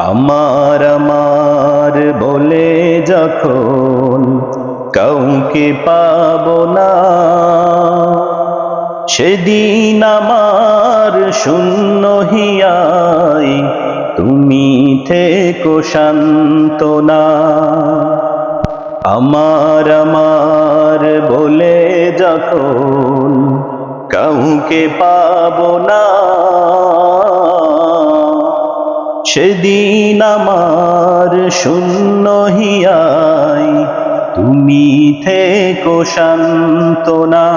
আমার আমার বলে যখন কাউকে পাবো না, সেদিন আমার শূন্য হিয়ায় তুমি থেকো সান্ত্বনা। আমার আমার বলে যখন কাউকে পাবো না, সেদিন আমার শূন্য হিয়ায় তুমি থেকো সান্ত্বনা।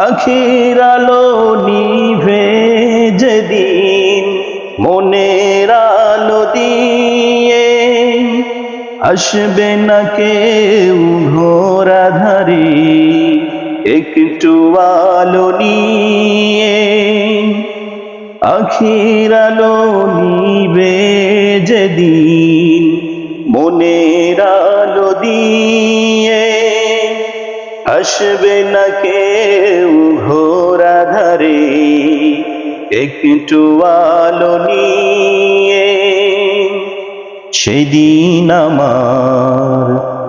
আখির আলো নিভে যেদিন মনের আলো দিয়ে, আসবে না কেউ ঘোর আঁধারে একটু আলো নিয়ে। আখির আলো নিবে যেদিন মনের আলো দিয়ে, আসবে না কেউ ঘোর আঁধারে একটু আলো নিয়ে। সেদিন আমার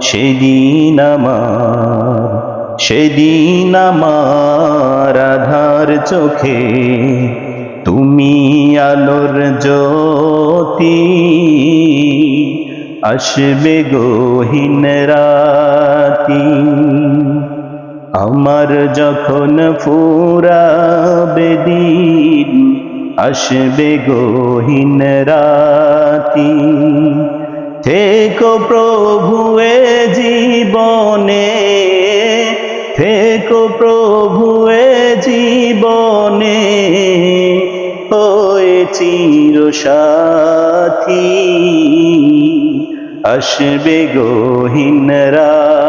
সেদিন আমার সেদিন আমার আধার চোখে তুমি আলোর জ্যোতি, আসবে গহীন রাতি। আমার যখন ফুরাবে দিন, আসবে গহীন রাতি। থেকো প্রভু এ জীবনে, থেকো প্রভু এ জীবনে, ওই চির সাথী। আসবে গহীন রাতি।